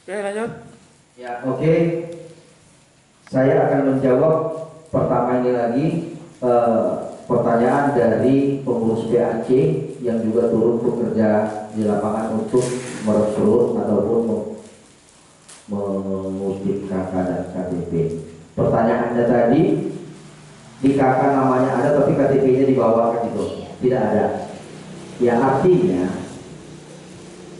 Oke, lanjut. Ya, oke. Saya akan menjawab pertama ini lagi pertanyaan dari pengurus PAC yang juga turun bekerja di lapangan untuk merekrut ataupun mengutip KK dan KTP. Pertanyaannya tadi, di KK namanya ada tapi KTP-nya dibawa gitu, tidak ada. Ya artinya,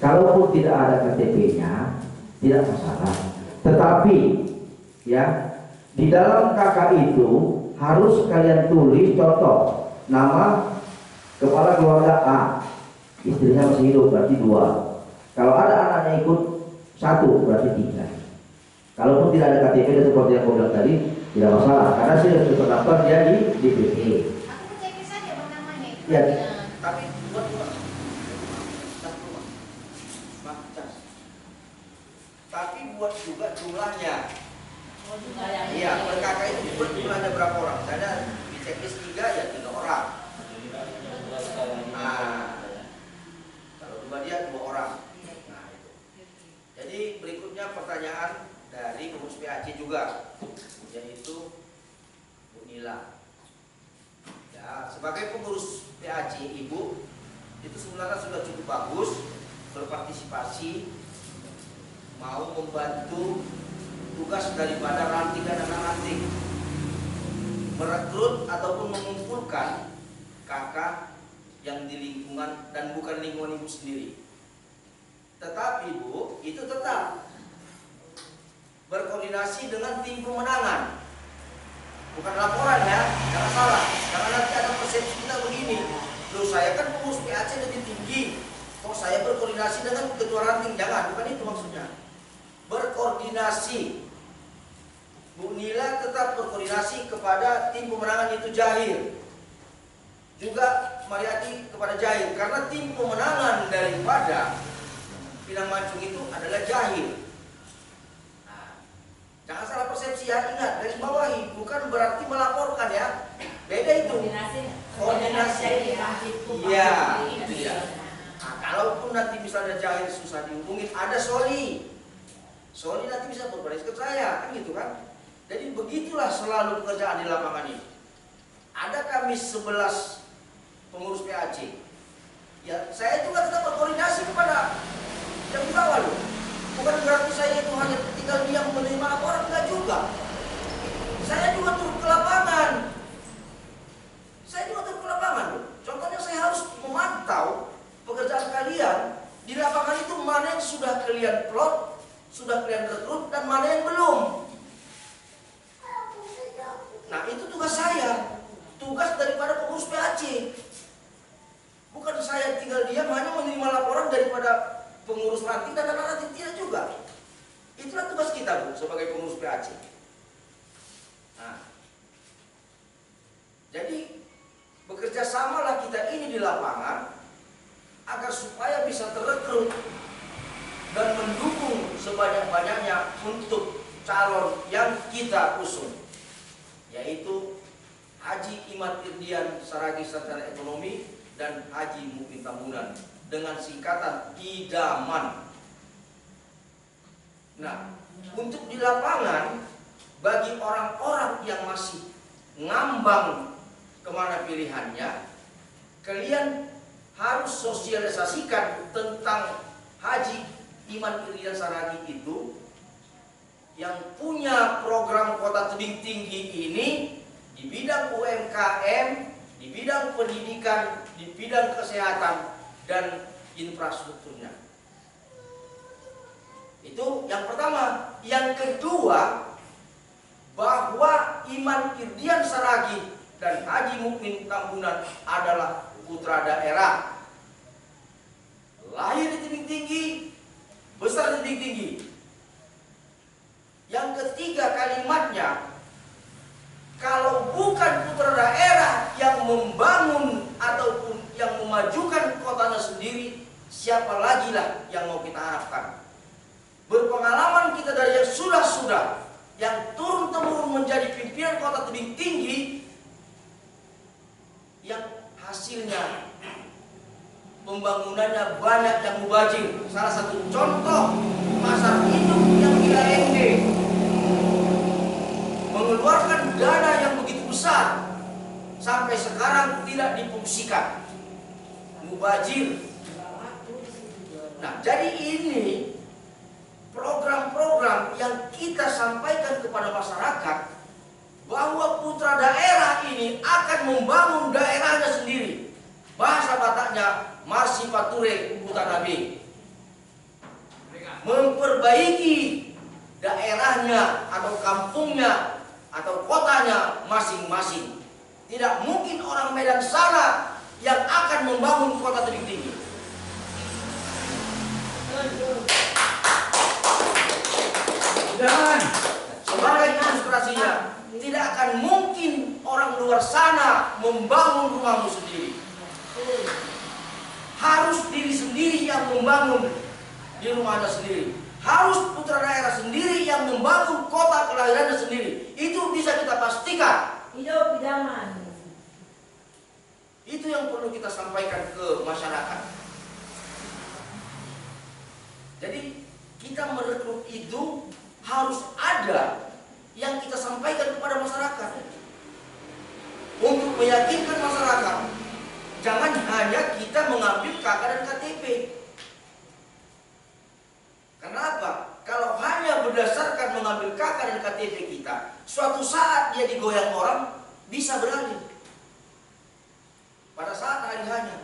kalaupun tidak ada KTP-nya, tidak masalah. Tetapi, ya di dalam KK itu harus kalian tulis contoh nama kepala keluarga A, istrinya masih hidup berarti 2. Kalau ada anaknya ikut 1 berarti 3. Kalaupun tidak ada KTP seperti yang aku bilang tadi, tidak masalah karena sudah terdaftar dia di DPP. Aku cek saja bang namanya. Ya. Tapi buat tapi buat juga jumlahnya. Iya, per KK itu dibuat jumlahnya berapa orang? Misalnya di checklist 3 ya 3 orang. Nah, kalau 2 dia 2 orang. Nah itu. Jadi berikutnya pertanyaan dari pengurus PAC juga, yaitu Bu Nila. Ya, sebagai pengurus PAC Ibu itu sebenarnya sudah cukup bagus berpartisipasi, mau membantu tugas daripada ranting dan anak ranting, merekrut ataupun mengumpulkan kakak yang di lingkungan dan bukan lingkungan ibu sendiri. Tetapi Bu, itu tetap berkoordinasi dengan tim pemenangan, bukan laporan ya, jangan salah. Karena nanti ada persepsi kita begini, loh saya kan pengurus PAC lebih tinggi, kok saya berkoordinasi dengan ketua ranting? Jangan, bukan itu maksudnya. Berkoordinasi, Bu Nila tetap berkoordinasi kepada tim pemenangan itu Jahir, juga Mariati kepada Jahir, karena tim pemenangan daripada Pinang Mancung itu adalah Jahir. Nah, jangan salah persepsi ya, ingat garis bawahi, bukan berarti melaporkan ya, beda itu. Koordinasi. Iya, itu ya. Nah, kalaupun nanti misalnya Jahir susah dihubungin, ada Soli nanti bisa berbaris ke saya, kan gitu kan. Jadi begitulah selalu pekerjaan di lapangan ini. Ada kami 11 pengurus PAC. Ya, saya juga tetap berkoordinasi kepada yang di bawah loh. Bukan berarti saya itu hanya tinggal diam menerima laporan, enggak juga. Saya juga turun ke lapangan. Loh. Contohnya saya harus memantau pekerjaan kalian di lapangan itu, mana yang sudah kalian plot, sudah kalian rekrut, dan mana yang belum. Nah itu tugas saya, tugas daripada pengurus PAC. Bukan saya tinggal diam hanya menerima laporan daripada pengurus ranting dan anak ranting, tidak juga. Itulah tugas kita Bu sebagai pengurus PAC. Nah, jadi bekerja samalah kita ini di lapangan agar supaya bisa terrekrut dan mendukung sebanyak-banyaknya untuk calon yang kita usung, yaitu Haji Imad Irdian Saragi Sarjana Ekonomi dan Haji Mukmin Tambunan dengan singkatan IDAMAN. Nah, untuk di lapangan, bagi orang-orang yang masih ngambang kemana pilihannya, kalian harus sosialisasikan tentang Haji Imad Irdian Saragi itu yang punya program kota tebing tinggi ini di bidang UMKM, di bidang pendidikan, di bidang kesehatan dan infrastrukturnya. Itu yang pertama. Yang kedua, bahwa Imad Irdian Saragi dan Haji Mukmin Tambunan adalah putra daerah, lahir di tebing tinggi, besar di tebing tinggi. Yang ketiga kalimatnya, kalau bukan putra daerah yang membangun ataupun yang memajukan kotanya sendiri, siapa lagi lah yang mau kita harapkan? Berpengalaman kita dari yang sudah-sudah, yang turun-temurun menjadi pimpinan kota tebing tinggi, yang hasilnya pembangunannya banyak yang mubazir. Salah satu contoh pasar induk mubazir. Nah, jadi ini program-program yang kita sampaikan kepada masyarakat bahwa putra daerah ini akan membangun daerahnya sendiri. Bahasa Bataknya Marsi Pature Utanabe, memperbaiki daerahnya atau kampungnya atau kotanya masing-masing. Tidak mungkin orang Medan sana yang akan membangun kota tebing tinggi. Dan sebagai ilustrasinya, tidak akan mungkin orang luar sana membangun rumahmu sendiri. Harus diri sendiri yang membangun di rumah Anda sendiri. Harus putra daerah sendiri yang membangun kota kelahirannya sendiri. Itu bisa kita pastikan. Hidup idaman. Itu yang perlu kita sampaikan ke masyarakat. Jadi kita merekrut itu harus ada yang kita sampaikan kepada masyarakat untuk meyakinkan masyarakat. Jangan hanya kita mengambil KK dan KTP. Kenapa? Kalau hanya berdasarkan mengambil KK dan KTP kita, suatu saat dia digoyang orang bisa beralih pada saat hari hanya.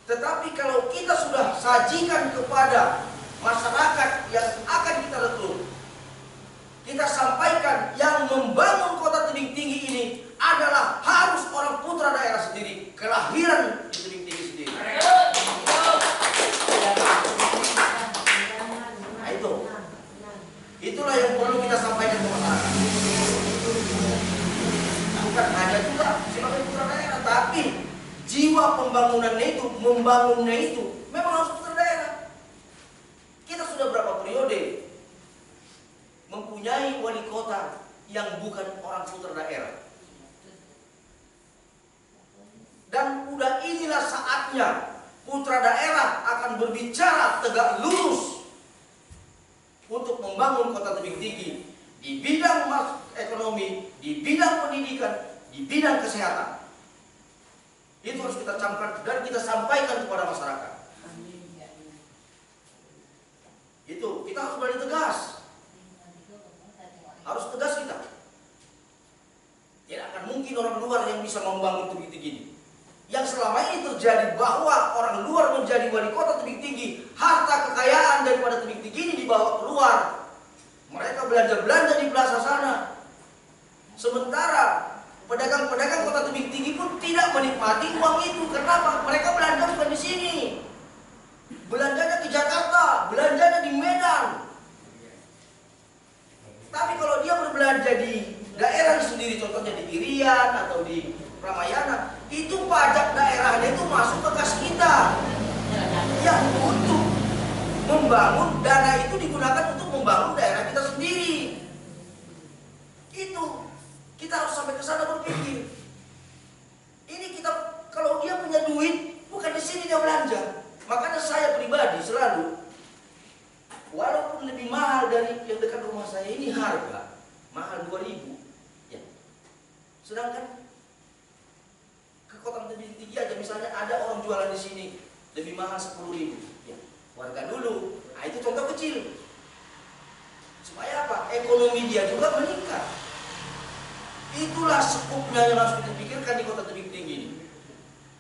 Tetapi kalau kita sudah sajikan kepada masyarakat yang akan kita rekrut, kita sampaikan yang membangun kota tebing tinggi ini adalah harus orang putra daerah sendiri, kelahiran di tebing tinggi sendiri. Nah itulah yang perlu kita sampaikan ke masyarakat. Bukan hanya juga sebagai putra daerah, tapi jiwa pembangunannya itu, membangunnya itu memang harus putra daerah. Kita sudah berapa periode mempunyai wali kota yang bukan orang putra daerah. Dan udah inilah saatnya putra daerah akan berbicara tegak lurus untuk membangun kota tebing tinggi di bidang ekonomi, di bidang pendidikan, di bidang kesehatan. Itu harus kita camkan dan kita sampaikan kepada masyarakat. Itu kita harus berani tegas. Harus tegas kita. Tidak akan mungkin orang luar yang bisa membangun tebing tinggi ini. Yang selama ini terjadi bahwa orang luar menjadi wali kota tebing tinggi, harta kekayaan daripada tebing tinggi ini dibawa keluar. Mereka belanja-belanja di plaza sana. Sementara pedagang-pedagang kota tebing tinggi pun tidak menikmati uang itu. Kenapa? Mereka belanja bukan di sini. Belanjanya ke Jakarta, belanjanya di Medan. Tapi kalau dia berbelanja di daerah sendiri, contohnya di Irian atau di Ramayana, itu pajak daerahnya itu masuk ke kas kita. Yang untuk membangun, dana itu digunakan untuk membangun daerah kita sendiri. Itu kita harus sampai ke sana berpikir. Ini kita, kalau dia punya duit, bukan di sini dia belanja. Makanya saya pribadi selalu, walaupun lebih mahal dari yang dekat rumah saya ini harga, mahal 2.000, ya. Sedangkan ke kota tebing tinggi aja misalnya ada orang jualan di sini lebih mahal 10.000, ya. Warga dulu, nah itu contoh kecil. Supaya apa? Ekonomi dia juga meningkat. Itulah skupnya yang harus kita pikirkan di kota tebing tinggi ini.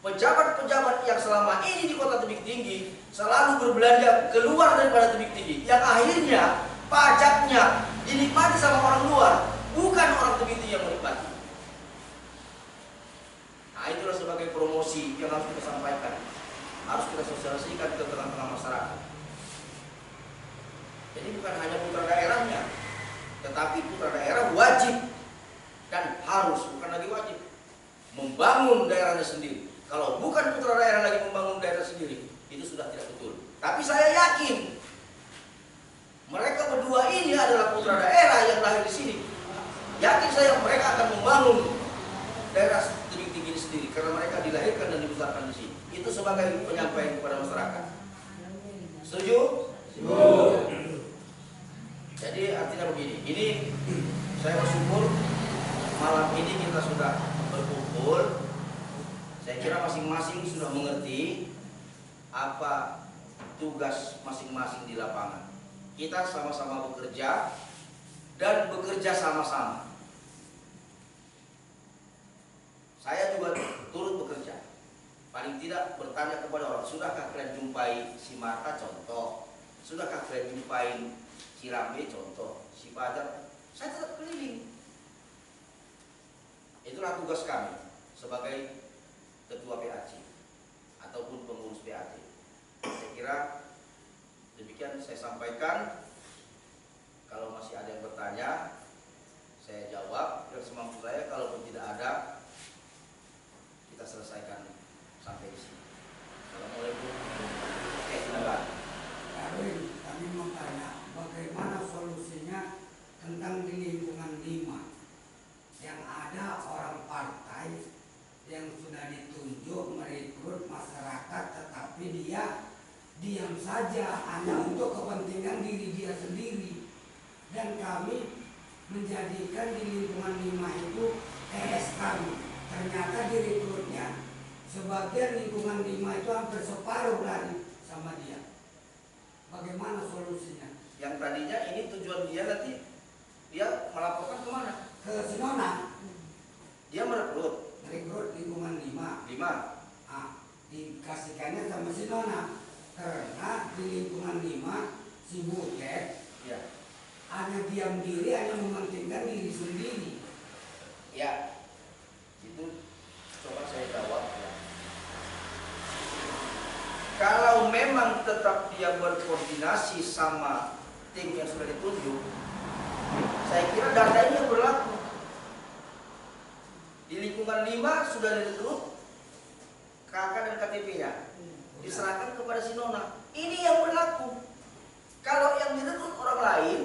Pejabat-pejabat yang selama ini di kota tebing tinggi selalu berbelanja keluar daripada tebing tinggi, yang akhirnya pajaknya dinikmati sama orang luar, bukan orang tebing tinggi yang menikmati. Nah itulah sebagai promosi yang harus kita sampaikan, harus kita sosialisasikan ke tengah-tengah masyarakat. Jadi bukan hanya putra daerahnya, tetapi putra daerah wajib dan harus, bukan lagi wajib, membangun daerahnya sendiri. Kalau bukan putra daerah lagi membangun daerah sendiri, itu sudah tidak betul. Tapi saya yakin mereka berdua ini adalah putra daerah yang lahir di sini. Yakin saya mereka akan membangun daerah tebing tinggi sendiri karena mereka dilahirkan dan dibesarkan di sini. Itu sebagai penyampaian kepada masyarakat. Setuju? Setuju. Jadi artinya begini. Ini saya bersyukur malam ini kita sudah berkumpul. Saya kira masing-masing sudah mengerti apa tugas masing-masing di lapangan. Kita sama-sama bekerja dan bekerja sama-sama. Saya juga turut bekerja. Paling tidak bertanya kepada orang, sudahkah kalian jumpai si Marta contoh? Sudahkah kalian jumpai si Rambe contoh? Si Fajar? Saya tetap keliling. Itulah tugas kami sebagai ketua PAC ataupun pengurus PAC. Saya kira demikian saya sampaikan. Kalau masih ada yang bertanya, saya jawab yang semampu saya. Kalaupun tidak ada, kita selesaikan sampai di sini. Assalamualaikum. Oke, silakan. Kami mau tanya bagaimana solusinya tentang di lingkungan 5 yang ada orang partai yang sudah ditunjuk merekrut masyarakat, tetapi dia diam saja hanya untuk kepentingan diri dia sendiri, dan kami menjadikan di lingkungan 5 itu TS kami. Ternyata direkrutnya sebagian lingkungan 5 itu hampir separuh lari sama dia. Bagaimana solusinya? Yang tadinya ini tujuan dia nanti dia melaporkan kemana? Ke Sinona. Dia merekrut Rekrut lingkungan 5. 5. Dikasihkannya sama Sinona. Karena di lingkungan 5 si Butet Ya. hanya diam diri, hanya mementingkan diri sendiri. Ya. Itu coba saya jawab ya. Kalau memang tetap dia berkoordinasi sama tim yang sudah ditunjuk, saya kira data ini yang berlaku. Di lingkungan 5 sudah direkrut KK dan KTP-nya, diserahkan kepada Sinona. Ini yang berlaku. Kalau yang direkrut orang lain,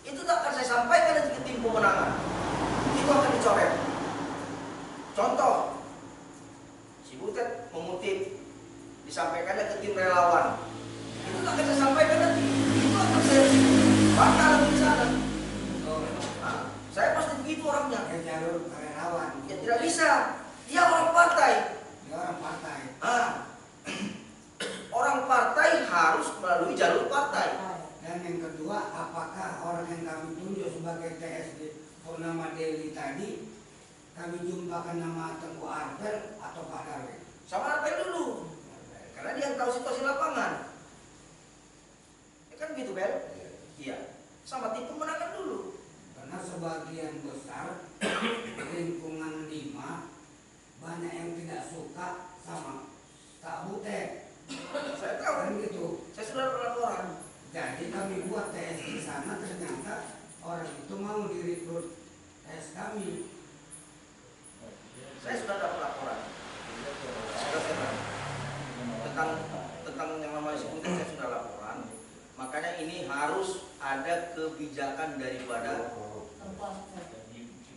itu tak akan saya sampaikan nanti ke tim pemenangan. Itu akan dicoret. Contoh, si Butet mengutip, disampaikannya ke tim relawan. Itu tak akan saya sampaikan nanti. Itu akan saya bakal di sana. Nah, saya pasti begitu orangnya. Ke jalur relawan. Ya tidak bisa. Dia orang partai. Dia orang partai. Orang partai harus melalui jalur partai. Dan yang kedua, apakah orang yang kami tunjuk sebagai TSD Purnama Deli tadi kami jumpakan nama Tengku Arvel atau Pak Darwin? Sama Arvel dulu. Karena dia yang tahu situasi lapangan. Ya kan gitu, Bel? Iya. Sama tim pemenangan dulu. Karena sebagian besar lingkungan 5 banyak yang tidak suka sama Kak Butet. Saya tahu. Kan gitu. Saya sudah laporan. Jadi kami buat tes di sana, ternyata orang itu mau direkrut tes kami. Saya sudah dapat laporan. Tentang yang namanya sebutan saya sudah laporan. Makanya ini harus ada kebijakan daripada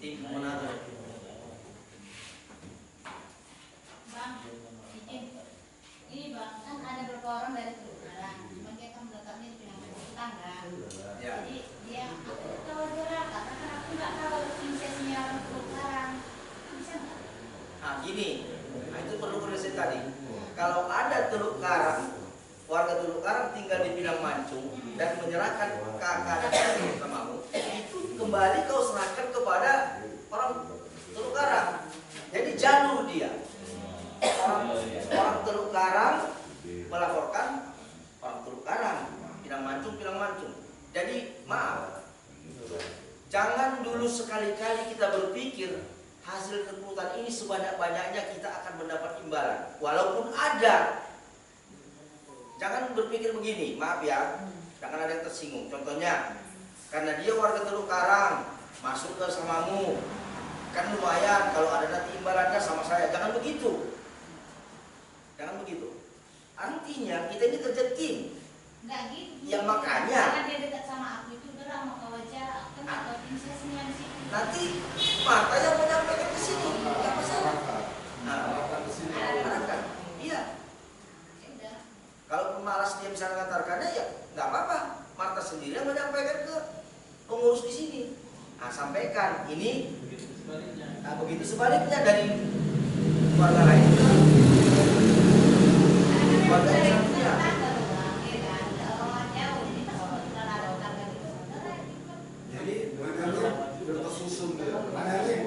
tim pemenangan. Bang, izin. Ini bang, kan ada beberapa orang dari Teluk Karang, cuma dia kan meletaknya di pinang tetangga. Ya. Jadi dia, aku tahu dia rata, karena aku nggak tahu prinsesnya orang Teluk Karang. Bisa nggak? Nah gini, nah itu perlu koordinasi tadi. Kalau ada Teluk Karang, warga Teluk Karang tinggal di Pinang Mancung dan menyerahkan kakak dan samamu, itu kembali kau serahkan kepada orang Teluk Karang. Jadi jalur dia. Orang Teluk Karang melaporkan orang Teluk Karang, Pinang Mancung. Jadi maaf, jangan dulu sekali-kali kita berpikir hasil rekrutan ini sebanyak-banyaknya kita akan mendapat imbalan. Walaupun ada, jangan berpikir begini, maaf ya, jangan ada yang tersinggung. Contohnya, karena dia warga Teluk Karang, masuk ke samamu, kan lumayan kalau ada nanti imbalannya sama saya. Jangan begitu. Jangan begitu. Artinya kita ini kerja tim. Nggak gitu. Ya, makanya. Karena dia dekat sama aku itu udah lama kau aja, aku nggak tahu prinsesnya di situ. Nanti Marta yang menyampaikan ke sini, nggak masalah. Nah, arahkan. Iya. Ya udah. Kalau pemalas dia bisa mengantarkannya ya nggak apa-apa. Marta sendiri yang menyampaikan ke pengurus di sini. Nah, sampaikan ini. Nah, begitu sebaliknya dari warga lain. Karena warga yang tidak punya. Jadi padahal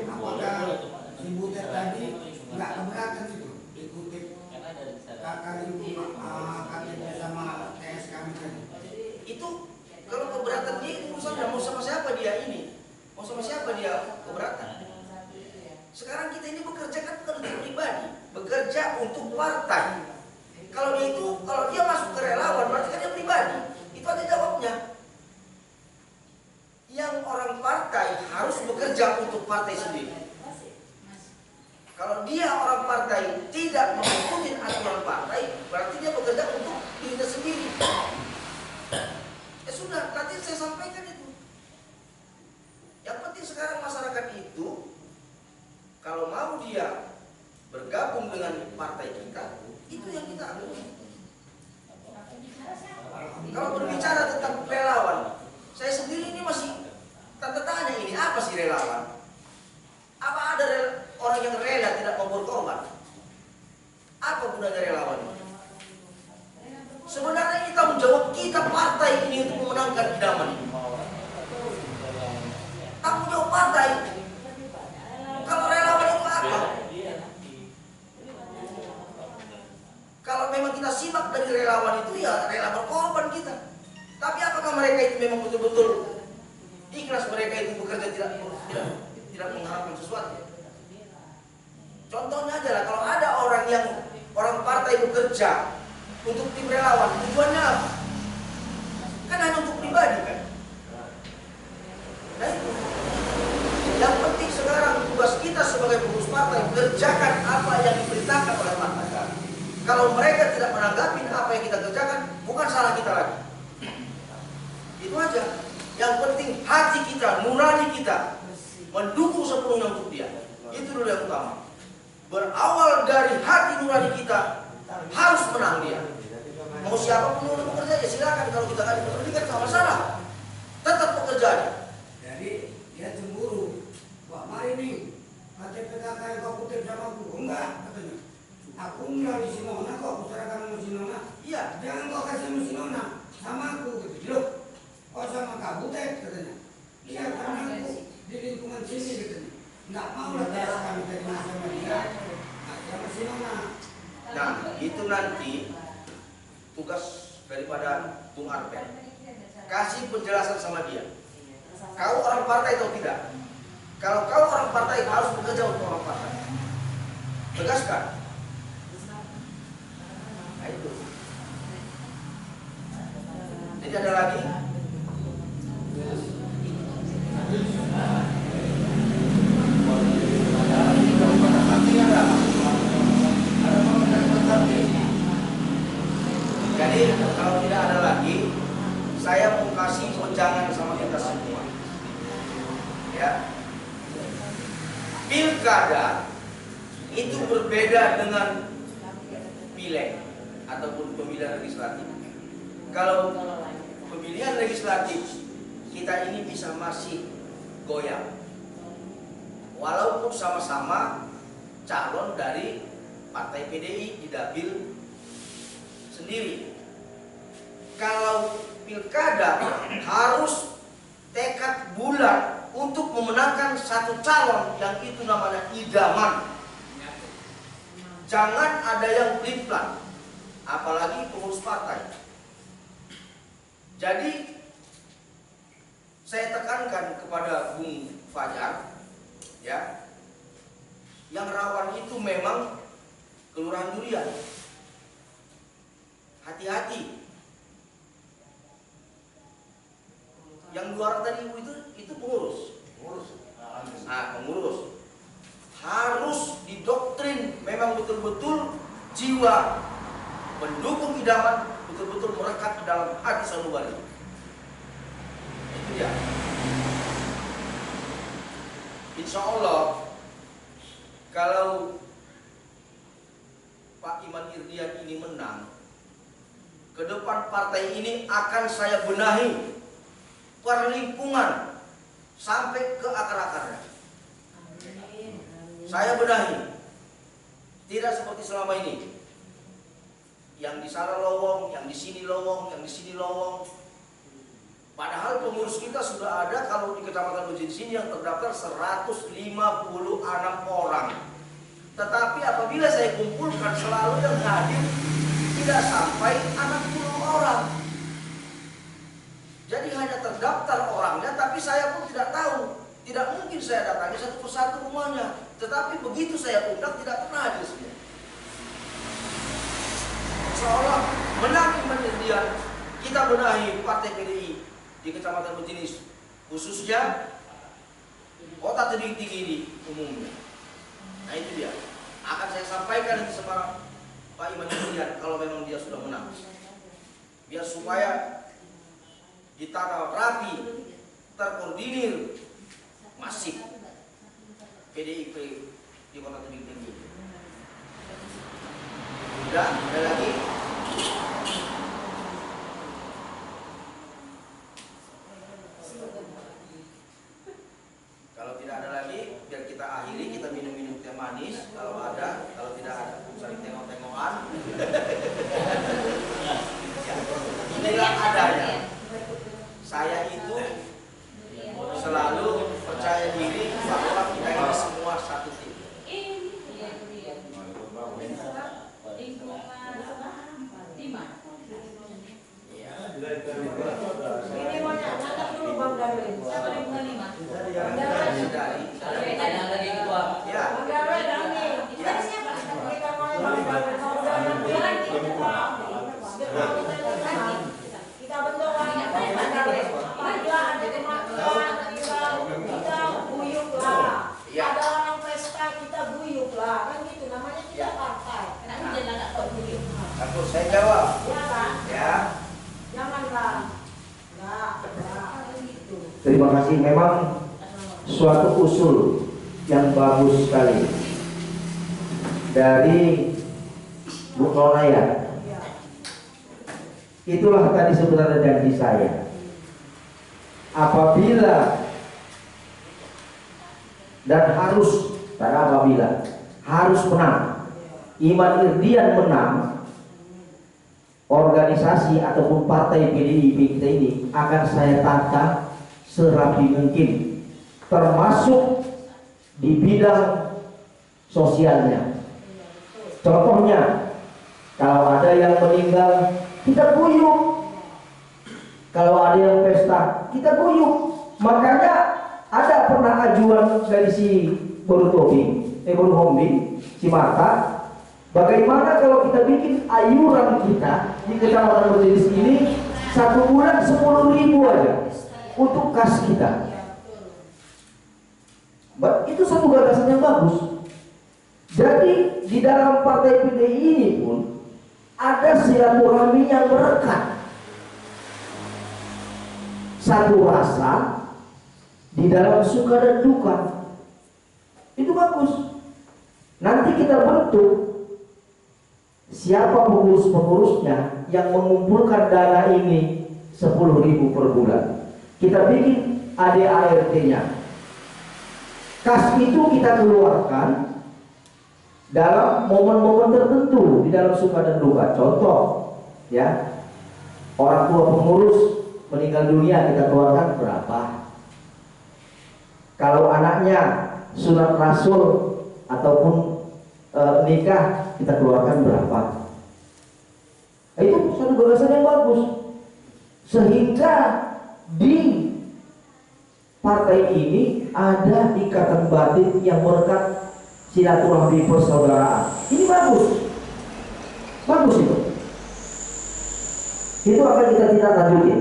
apakah si Butet tadi nggak keberatan itu dikutip kakak ibu KTP sama TS kami tadi. Itu kalau keberatan dia itu urusannya mau sama siapa dia ini, mau sama siapa dia keberatan. Sekarang kita ini bekerja kan bukan untuk pribadi, bekerja untuk partai. Kalau dia masuk ke relawan berarti kan dia pribadi, itu ada jawabnya. Yang orang partai harus bekerja untuk partai sendiri. Kalau dia orang partai tidak mengikuti aturan partai, berarti dia bekerja untuk dirinya sendiri. Ya sudah, nanti saya sampaikan itu. Yang penting sekarang masyarakat itu, kalau mau dia bergabung dengan partai kita, itu yang kita ambil. Kalau berbicara tentang relawan, saya sendiri ini masih tanda tanya ini, apa sih relawan? Apa ada orang yang rela tidak mau berkorban? Apa gunanya relawan? Sebenarnya ini tanggung jawab kita partai ini untuk memenangkan idaman ini. Tanggung jawab partai. Kalau relawan itu apa? Kalau memang kita simak dari relawan itu ya rela berkorban kita. Tapi apakah mereka itu memang betul-betul ikhlas mereka itu bekerja tidak mengharapkan sesuatu? Contohnya aja lah, kalau ada orang partai bekerja untuk tim relawan, tujuannya apa? Kan hanya untuk pribadi kan? Nah itu. Yang penting sekarang tugas kita sebagai pengurus partai kerjakan apa yang diperintahkan oleh partai. Kalau mereka tidak menanggapi apa yang kita kerjakan, bukan salah kita lagi. Itu aja. Yang penting hati kita, nurani kita mendukung sepenuhnya untuk dia. Itu dulu yang utama. Berawal dari hati nurani kita, harus menang dia. Mau siapapun yang bekerja ya silakan. Kalau kita nggak diperhentikan sama masalah, tetap bekerja. Jadi dia cemburu. Wah mari nih KTP kakak yang kau kutip sama aku. Enggak katanya. Aku enggak di Sinona kok, aku serahkan sama Sinona. Iya. Jangan kau kasih sama Sinona, sama aku gitu. Loh, kok sama Kak Butet katanya. Iya karena aku di lingkungan sini katanya. Enggak mau lah tes kami terima sama dia. Nah, sama Sinona. Nah, itu nanti tugas daripada Bung Arpen. Kasih penjelasan sama dia. Kau orang partai atau tidak? Kalau kau orang partai harus bekerja untuk orang partai. Tegaskan. Nah itu. Jadi ada lagi. Jadi kalau tidak ada lagi, saya mau kasih wejangan sama kita semua. Ya. Pilkada itu berbeda dengan pileg ataupun pemilihan legislatif. Kalau pemilihan legislatif kita ini bisa masih goyang, walaupun sama-sama calon dari partai PDI di dapil sendiri. Kalau pilkada harus tekad bulat untuk memenangkan satu calon yang itu namanya idaman. Jangan ada yang pelin-pelan, apalagi pengurus partai. Jadi saya tekankan kepada Bung Fajar, ya, yang rawan itu memang Kelurahan Durian. Hati-hati. Yang luar tadi itu pengurus. Nah, pengurus harus didoktrin memang betul-betul jiwa mendukung idaman betul-betul merekat di dalam hati sanubari. Itu dia. Insya Allah kalau Pak Iman Irdian ini menang, ke depan partai ini akan saya benahi perlingkungan sampai ke akar-akarnya. Saya benahi. Tidak seperti selama ini. yang di sana lowong, yang di sini lowong, yang di sini lowong. Padahal pengurus kita sudah ada kalau di Kecamatan Bojong sini yang terdaftar 156 orang. Tetapi apabila saya kumpulkan selalu yang hadir tidak sampai 60 orang. Jadi hanya terdaftar orangnya, tapi saya pun tidak tahu. Tidak mungkin saya datangi satu persatu rumahnya. Tetapi begitu saya undang tidak pernah hadir semua. Seolah menang penelitian kita benahi Partai PDI di Kecamatan Bojong, khususnya Kota Tebing Tinggi ini umumnya. Nah itu dia. Akan saya sampaikan itu sama Pak Iman Julian kalau memang dia sudah menang. Biar supaya ditata rapi, terkoordinir, masif PDIP di Kota Tebing Tinggi. Udah, ada lagi? Kalau tidak ada lagi, biar kita akhiri, kita minum-minum teh manis. Kalau ada, kalau tidak ada, saling tengok-tengokan. Inilah adanya. Saya itu selalu percaya diri bahwa kita ini semua satu tim. Ini mau nyatat dulu Bang Darwin. Siapa yang menerima? Bang Darwin. Ada lagi ketua. Ya. Bang Darwin, Dami. Kita siapa? Kita mau Bang Darwin. Kita bentuk Bang Darwin. Apabila ada kemajuan, kita guyup lah. Ada orang pesta, kita guyup lah. Kan gitu, namanya kita partai. Nanti jangan agak terguyup. Aku saya jawab. Ya kan? Ya. Janganlah. Enggak gitu. Terima kasih. Memang suatu usul yang bagus sekali dari Bu Nonaya. Itulah tadi sebenarnya janji saya. Apabila dan harus, karena apabila harus menang, Iman Irdian menang, organisasi ataupun partai PDIP kita ini akan saya tata serapi mungkin, termasuk di bidang sosialnya. Contohnya, kalau ada yang meninggal, kita guyup. Kalau ada yang pesta, kita guyup. Makanya ada pernah ajuan dari si Boru Hombi, si Marta. Bagaimana kalau kita bikin ayuran kita di Kecamatan Bojong ini 1 bulan 10.000 aja untuk kas kita. Itu satu gagasan yang bagus. Jadi di dalam partai PDI ini pun ada silaturahmi yang merekat, satu rasa di dalam suka dan duka. Itu bagus. Nanti kita bentuk siapa pengurus-pengurusnya yang mengumpulkan dana ini 10.000 per bulan. Kita bikin ADART-nya. Kas itu kita keluarkan dalam momen-momen tertentu di dalam suka dan duka. Contoh, ya, orang tua pengurus meninggal dunia, kita keluarkan berapa? Kalau anaknya sunat rasul ataupun nikah, kita keluarkan berapa? Itu satu gagasan yang bagus, sehingga di partai ini ada ikatan batin yang merekat silaturahmi persaudaraan. Ini bagus, bagus itu. Itu akan kita tindak lanjuti.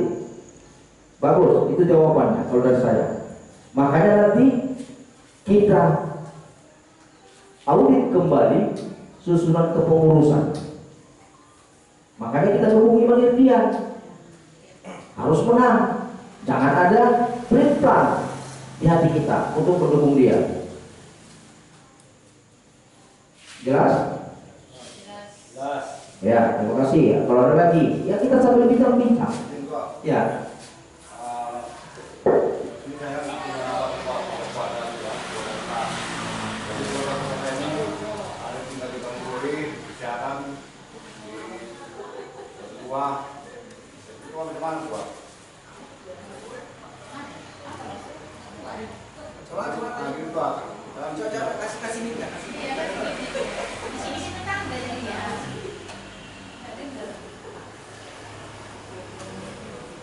Bagus, itu jawabannya kalau dari saya. Makanya nanti kita audit kembali susunan kepengurusan. Makanya kita dukung Iman Irdian. Harus menang. Jangan ada plan di hati kita untuk mendukung dia. Jelas? Jelas. Ya, terima kasih ya. Kalau ada lagi, ya kita sambil bincang-bincang. Ya. Coba kasih minta. Iya, di sini tetangga jadi ya. Nggak dengar.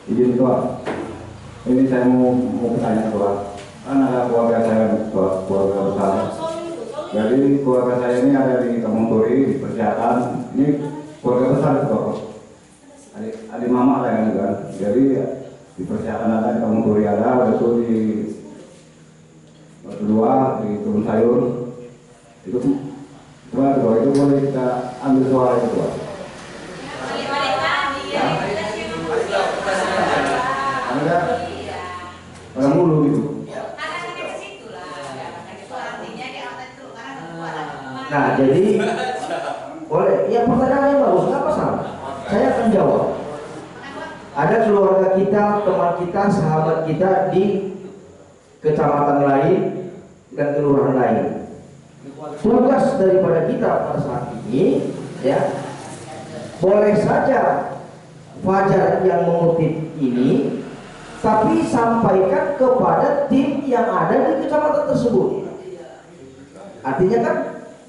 Izin Tua, ini saya mau bertanya Tua. Kan ada keluarga saya, keluarga besar. Jadi keluarga saya ini ada di Kampung Turi, di Persiapan. Ini keluarga besar Tua. Adik mama saya kan. Jadi di Persiapan ada, di Kampung Turi ada itu di kedua di Turun Sayur. Itu itu boleh kita ambil suara itu Tua. Balik-balik tadi ya. Ada orang mulu gitu. Nah, jadi boleh. Ya pertanyaannya bagus, nggak masalah. Saya akan jawab. Ada keluarga kita, teman kita, sahabat kita di kecamatan lain dan kelurahan lain. Tugas daripada kita pada saat ini, ya, boleh saja Fajar yang mengutip ini, tapi sampaikan kepada tim yang ada di kecamatan tersebut. Artinya kan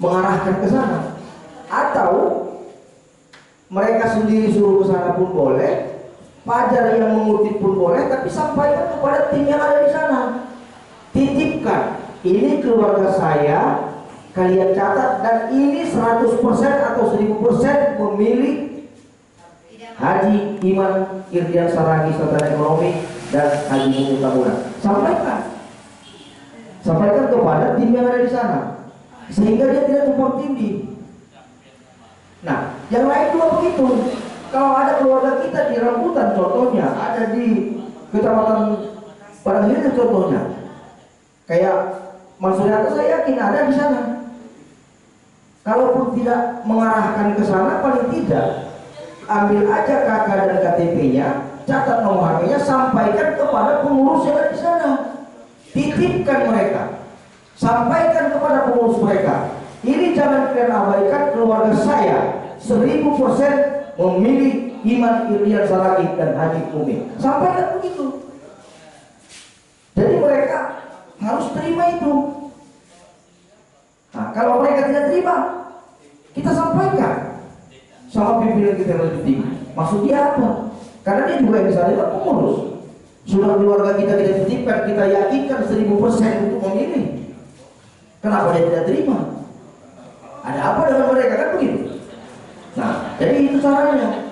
mengarahkan ke sana, atau mereka sendiri suruh ke sana pun boleh, Fajar yang mengutip pun boleh, tapi sampaikan kepada tim yang ada di sana. Titipkan, ini keluarga saya, kalian catat, dan ini 100% atau 1000% memilih Haji Iman Irdian Saragi Sarjana Ekonomi dan Haji Mumu Tamuna. Sampaikan kepada tim yang ada di sana, sehingga dia tidak tumpang tindih. Nah, yang lain juga begitu. Kalau ada keluarga kita di Rambutan contohnya, ada di Kecamatan Padang Hilir contohnya, kayak Mas Suryanto saya yakin ada di sana. Kalaupun tidak mengarahkan ke sana, paling tidak ambil aja KK dan KTP-nya, catat nomor HP-nya, sampaikan kepada pengurus yang ada di sana. Titipkan mereka, sampaikan kepada pengurus mereka. Ini jangan kalian abaikan, keluarga saya 1000% memilih Iman Irdian Saragi dan Haji Umi. Sampaikan begitu. Jadi mereka harus terima itu. Nah, kalau mereka tidak terima, kita sampaikan sama pimpinan kita yang lebih tinggi. Maksudnya apa? Karena dia juga yang misalnya pengurus. Sudah keluarga kita titipkan, kita yakinkan 1000% untuk memilih. Kenapa dia tidak terima? Ada apa dengan mereka, kan begitu? Nah, jadi itu caranya.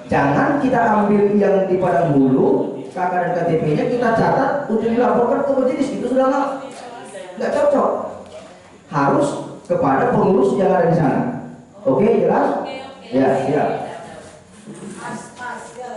Jangan kita ambil yang di Padang Hulu, KK dan KTP-nya kita catat untuk dilaporkan ke majelis. Itu sudah nggak cocok. Harus kepada pengurus yang ada di sana. Oke, jelas? Ya, siap. Astaga.